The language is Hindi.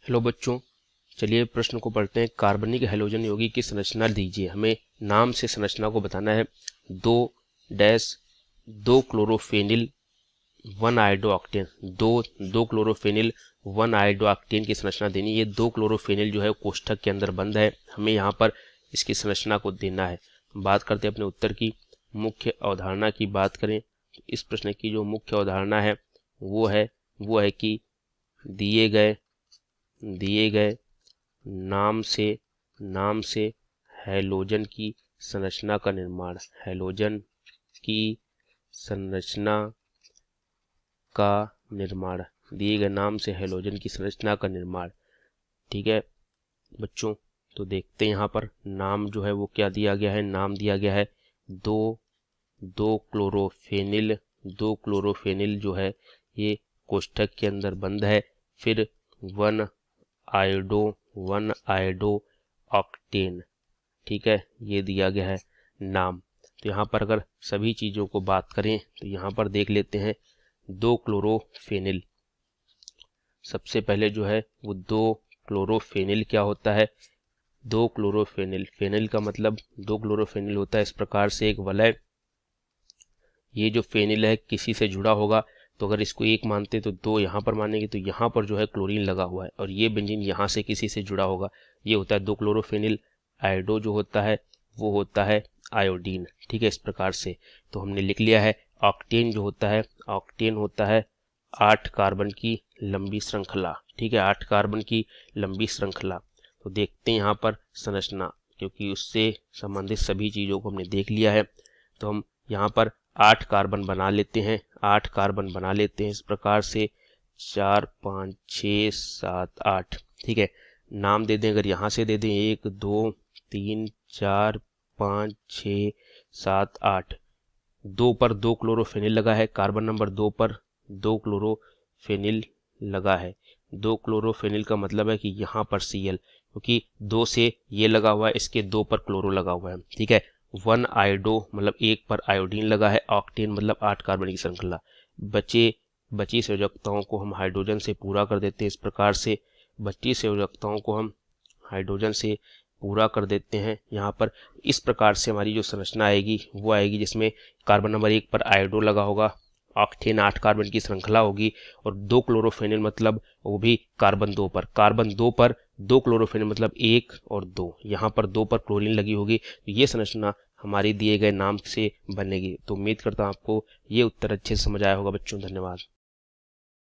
हेलो बच्चों, चलिए प्रश्न को पढ़ते हैं। कार्बनिक हैलोजन यौगिक की संरचना दीजिए। हमें नाम से संरचना को बताना है। 2 क्लोरोफेनिल 1 आयोडो ऑक्टेन, दो क्लोरोफेनिल 1 आयोडो ऑक्टेन की संरचना देनी। ये 2 क्लोरोफेनिल जो है कोष्ठक के अंदर बंद है। हमें यहाँ पर इसकी संरचना को देना है। बात करते हैं अपने उत्तर की। मुख्य अवधारणा की बात करें तो इस प्रश्न की जो मुख्य अवधारणा है वो है कि दिए गए नाम से हैलोजन की संरचना का निर्माण, हैलोजन की संरचना का निर्माण, दिए गए नाम से हैलोजन की संरचना का निर्माण। ठीक है बच्चों, तो देखते हैं यहाँ पर नाम जो है वो क्या दिया गया है। नाम दिया गया है दो क्लोरोफेनिल जो है ये कोष्ठक के अंदर बंद है। फिर 1 आयोडो ऑक्टेन, ठीक है, ये दिया गया है नाम। तो यहाँ पर अगर सभी चीज़ों को बात करें तो यहाँ पर देख लेते हैं 2 क्लोरोफेनिल। सबसे पहले जो है वो 2 क्लोरोफेनिल क्या होता है। 2 क्लोरोफेनिल, फेनिल का मतलब 2 क्लोरोफेनिल होता है इस प्रकार से एक वलय। ये जो फेनिल है किसी से जुड़ा होगा, तो अगर इसको 1 मानते तो 2 यहाँ पर मानेंगे, तो यहाँ पर जो है क्लोरीन लगा हुआ है और ये बेंजीन यहाँ से किसी से जुड़ा होगा। ये होता है 2 क्लोरोफेनिल। आयोडो जो होता है वो होता है आयोडीन। ठीक है, इस प्रकार से तो हमने लिख लिया है। ऑक्टेन जो होता है, ऑक्टेन होता है 8 कार्बन की लंबी श्रृंखला। ठीक है, 8 कार्बन की लंबी श्रृंखला। तो देखते हैं यहाँ पर संरचना, क्योंकि उससे संबंधित सभी चीज़ों को हमने देख लिया है। तो हम यहाँ पर 8 कार्बन बना लेते हैं। 8 कार्बन बना लेते हैं इस प्रकार से 4 5 6 7 8। ठीक है, नाम दे दें, अगर यहाँ से दे दें 1 2 3 4 5 6 7 8। 2 पर 2 क्लोरोफेनिल लगा है, कार्बन नंबर 2 पर 2 क्लोरोफेनिल लगा है। 2 क्लोरोफेनिल का मतलब है कि यहाँ पर Cl, क्योंकि 2 से ये लगा हुआ है, इसके 2 पर क्लोरो लगा हुआ है। ठीक है, 1 आयोडो मतलब 1 पर आयोडीन लगा है। ऑक्टेन मतलब 8 कार्बन की श्रृंखला। बची संयोजकताओं को हम हाइड्रोजन से पूरा कर देते हैं। इस प्रकार से बची संयोजकताओं को हम हाइड्रोजन से पूरा कर देते हैं। यहाँ पर इस प्रकार से हमारी जो संरचना आएगी वो आएगी जिसमें कार्बन नंबर 1 पर आयोडो लगा होगा, ऑक्टेन 8 कार्बन की श्रृंखला होगी, और 2 क्लोरोफेनिल मतलब वो भी कार्बन 2 पर 2 क्लोरोफेनिल मतलब 1 और 2, यहाँ पर 2 पर क्लोरीन लगी होगी। तो ये संरचना हमारी दिए गए नाम से बनेगी। तो उम्मीद करता हूँ आपको ये उत्तर अच्छे से समझ आया होगा बच्चों। धन्यवाद।